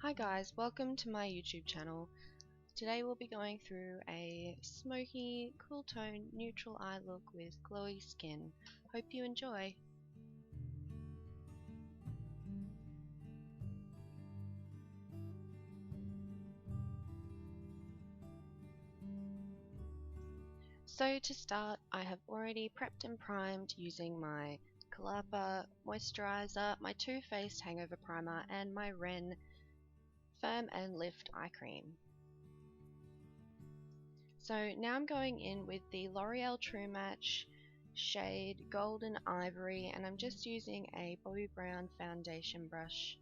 Hi guys, welcome to my YouTube channel. Today we'll be going through a smoky, cool tone, neutral eye look with glowy skin. Hope you enjoy. So to start, I have already prepped and primed using my Kelapa Moisturiser, my Toofaced Hangover Primer and my Ren Firm and Lift Eye Cream. So now I'm going in with the L'Oreal True Match shade Golden Ivory, and I'm just using a Bobbi Brown foundation brush.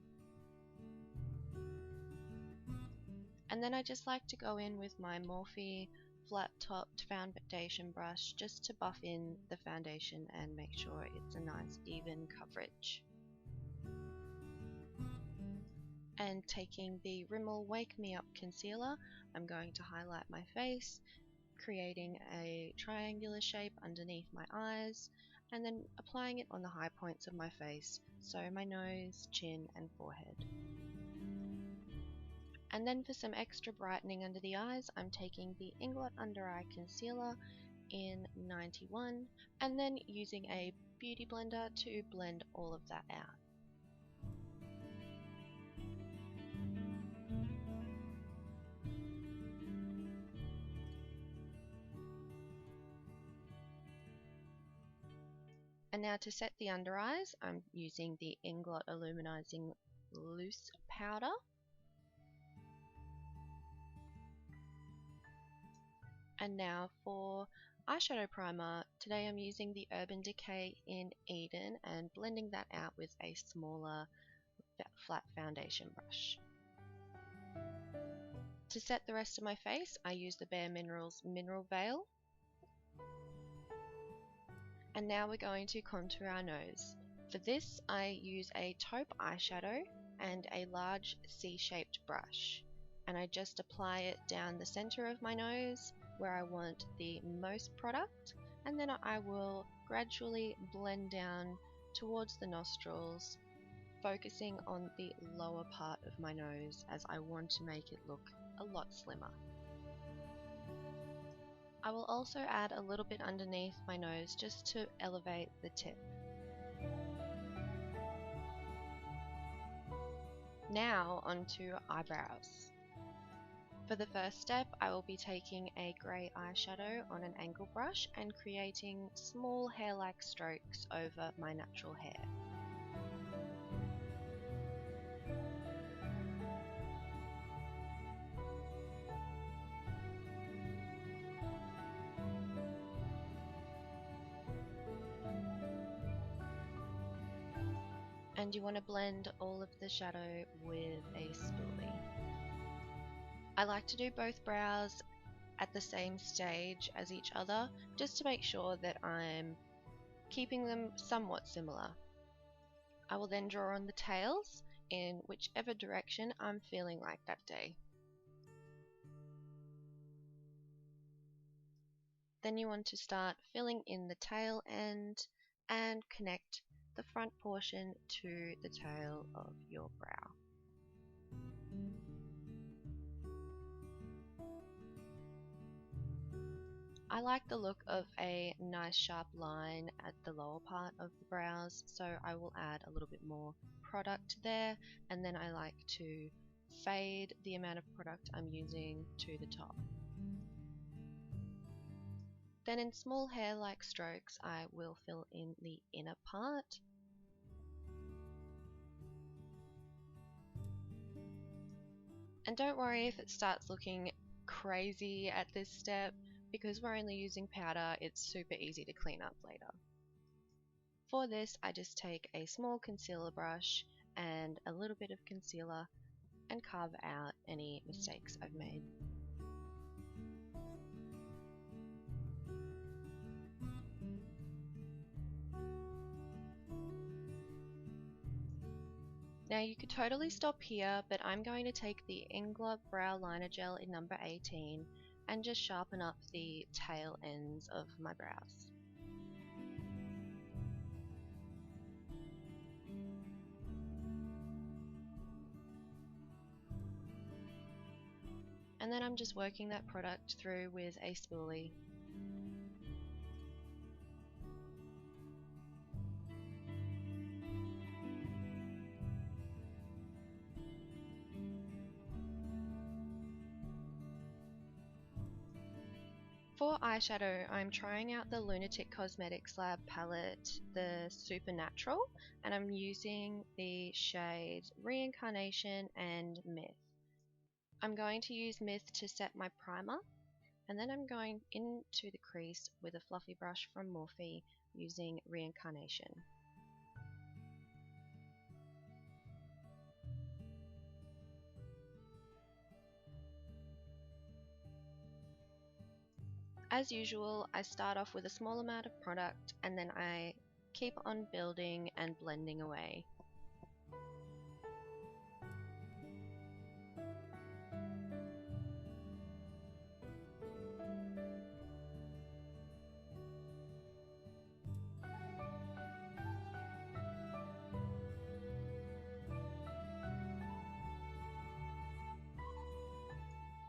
And then I just like to go in with my Morphe flat topped foundation brush just to buff in the foundation and make sure it's a nice even coverage. And taking the Rimmel Wake Me Up concealer, I'm going to highlight my face, creating a triangular shape underneath my eyes, and then applying it on the high points of my face, so my nose, chin and forehead. And then for some extra brightening under the eyes, I'm taking the Inglot Under Eye Concealer in 91 and then using a beauty blender to blend all of that out. And now to set the under eyes, I'm using the Inglot Illuminizing Loose Powder. And now for eyeshadow primer, today I'm using the Urban Decay in Eden and blending that out with a smaller flat foundation brush. To set the rest of my face, I use the Bare Minerals Mineral Veil. And now we're going to contour our nose. For this, I use a taupe eyeshadow and a large C-shaped brush. And I just apply it down the center of my nose where I want the most product, and then I will gradually blend down towards the nostrils, focusing on the lower part of my nose as I want to make it look a lot slimmer. I will also add a little bit underneath my nose just to elevate the tip. Now onto eyebrows. For the first step, I will be taking a grey eyeshadow on an angle brush and creating small hair-like strokes over my natural hair. And you want to blend all of the shadow with a spoolie. I like to do both brows at the same stage as each other, just to make sure that I'm keeping them somewhat similar. I will then draw on the tails in whichever direction I'm feeling like that day. Then you want to start filling in the tail end and connect the front portion to the tail of your brow. I like the look of a nice sharp line at the lower part of the brows, so I will add a little bit more product there, and then I like to fade the amount of product I'm using to the top. Then in small hair-like strokes, I will fill in the inner part. And don't worry if it starts looking crazy at this step, because we're only using powder, it's super easy to clean up later. For this, I just take a small concealer brush and a little bit of concealer and carve out any mistakes I've made. Now you could totally stop here, but I'm going to take the Inglot Brow Liner Gel in number 18 and just sharpen up the tail ends of my brows. and then I'm just working that product through with a spoolie. For eyeshadow, I'm trying out the Lunatick Cosmetics Lab palette, the Supernatural, and I'm using the shades Reincarnation and Myth. I'm going to use Myth to set my primer, and then I'm going into the crease with a fluffy brush from Morphe using Reincarnation. As usual, I start off with a small amount of product and then I keep on building and blending away.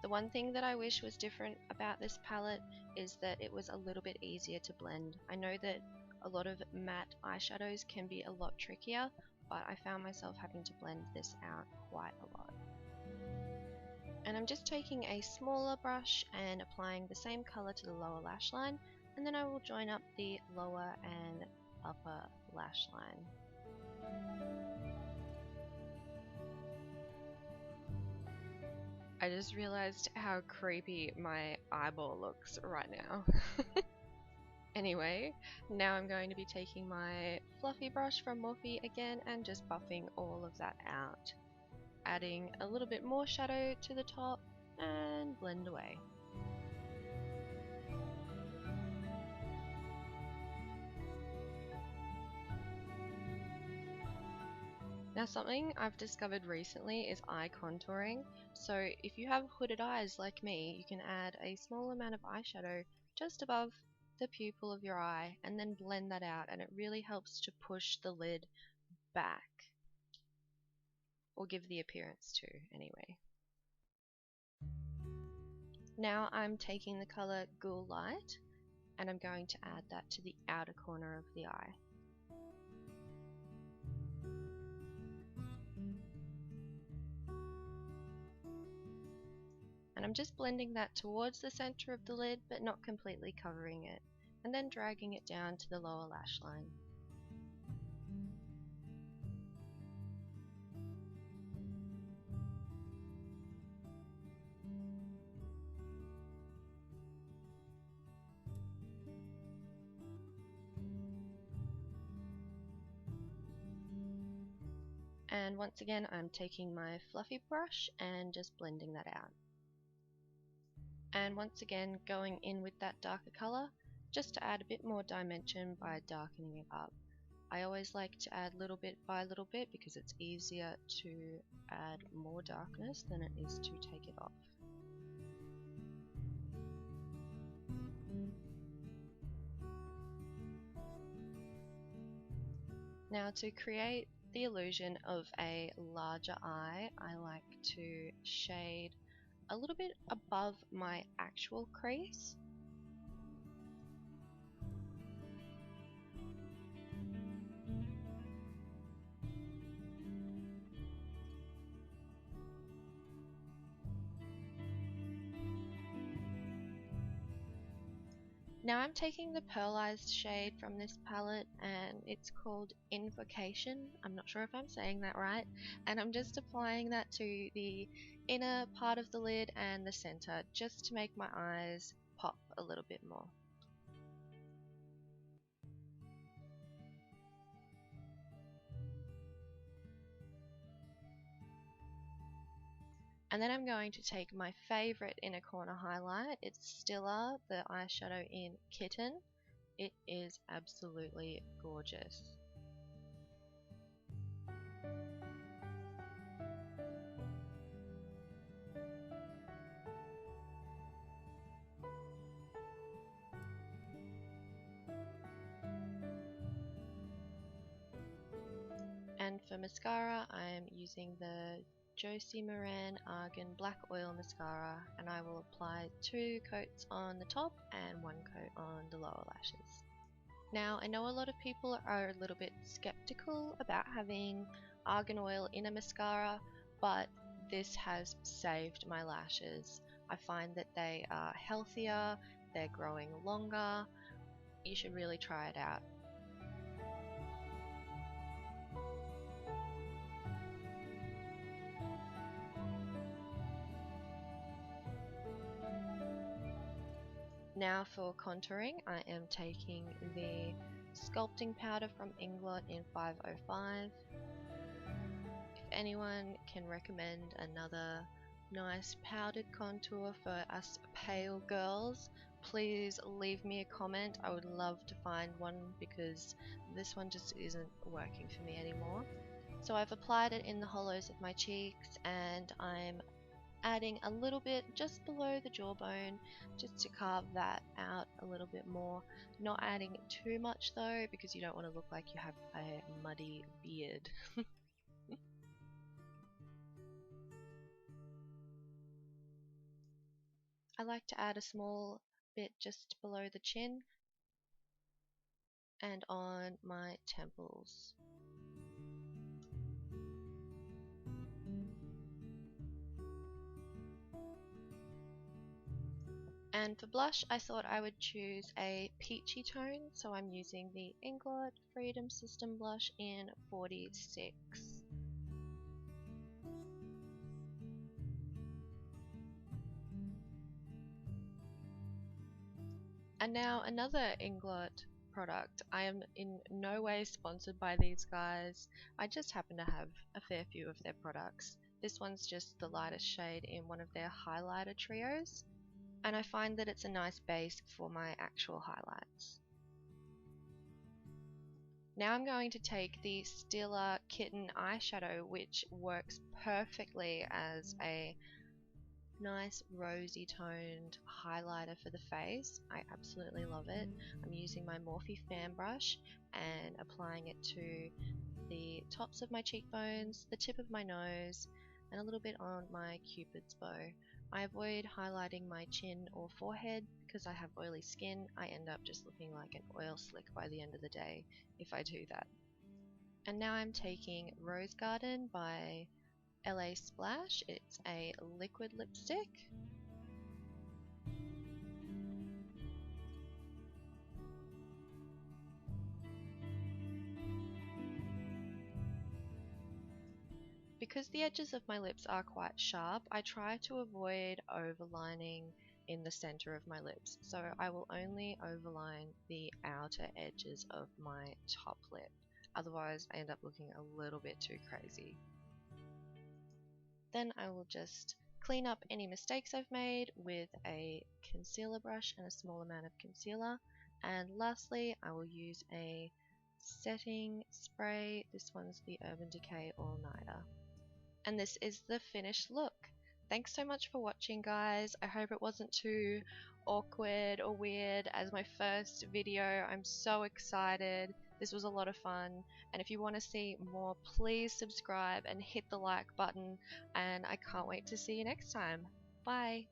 The one thing that I wish was different about this palette is that it was a little bit easier to blend. I know that a lot of matte eyeshadows can be a lot trickier, but I found myself having to blend this out quite a lot. And I'm just taking a smaller brush and applying the same color to the lower lash line, and then I will join up the lower and upper lash line. I just realized how creepy my eyeball looks right now. Anyway, now I'm going to be taking my fluffy brush from Morphe again and just buffing all of that out. Adding a little bit more shadow to the top and blend away. Now something I've discovered recently is eye contouring, so if you have hooded eyes like me, you can add a small amount of eyeshadow just above the pupil of your eye and then blend that out, and it really helps to push the lid back, or give the appearance to anyway. Now I'm taking the color Ghoul Light and I'm going to add that to the outer corner of the eye. And I'm just blending that towards the center of the lid but not completely covering it, and then dragging it down to the lower lash line. And once again I'm taking my fluffy brush and just blending that out. And once again going in with that darker color just to add a bit more dimension by darkening it up. I always like to add little bit by little bit because it's easier to add more darkness than it is to take it off. Now to create the illusion of a larger eye, I like to shade a little bit above my actual crease. Now I'm taking the pearlized shade from this palette and it's called Invocation. I'm not sure if I'm saying that right. And I'm just applying that to the inner part of the lid and the center just to make my eyes pop a little bit more. And then I'm going to take my favorite inner corner highlight. It's Stila, the eyeshadow in Kitten. It is absolutely gorgeous. And for mascara, I'm using the Josie Maran Argan Black Oil Mascara, and I will apply 2 coats on the top and 1 coat on the lower lashes. Now, I know a lot of people are a little bit skeptical about having argan oil in a mascara, but this has saved my lashes. I find that they are healthier, they're growing longer. You should really try it out. Now for contouring, I am taking the sculpting powder from Inglot in 505. If anyone can recommend another nice powdered contour for us pale girls, please leave me a comment. I would love to find one because this one just isn't working for me anymore. So I've applied it in the hollows of my cheeks, and I'm adding a little bit just below the jawbone just to carve that out a little bit more. Not adding too much though, because you don't want to look like you have a muddy beard. I like to add a small bit just below the chin and on my temples. And for blush, I thought I would choose a peachy tone, so I'm using the Inglot Freedom System blush in 46. And now another Inglot product. I am in no way sponsored by these guys. I just happen to have a fair few of their products. This one's just the lightest shade in one of their highlighter trios, and I find that it's a nice base for my actual highlights. Now I'm going to take the Stila Kitten eyeshadow, which works perfectly as a nice rosy toned highlighter for the face. I absolutely love it. I'm using my Morphe fan brush and applying it to the tops of my cheekbones, the tip of my nose, and a little bit on my cupid's bow. I avoid highlighting my chin or forehead because I have oily skin. I end up just looking like an oil slick by the end of the day if I do that. And now I'm taking Rose Garden by LA Splash. It's a liquid lipstick. Because the edges of my lips are quite sharp, I try to avoid overlining in the center of my lips. So I will only overline the outer edges of my top lip. Otherwise, I end up looking a little bit too crazy. Then I will just clean up any mistakes I've made with a concealer brush and a small amount of concealer. And lastly, I will use a setting spray. This one's the Urban Decay All Nighter. And this is the finished look. Thanks so much for watching, guys. I hope it wasn't too awkward or weird as my first video. I'm so excited. This was a lot of fun. And if you want to see more, please subscribe and hit the like button. And I can't wait to see you next time. Bye.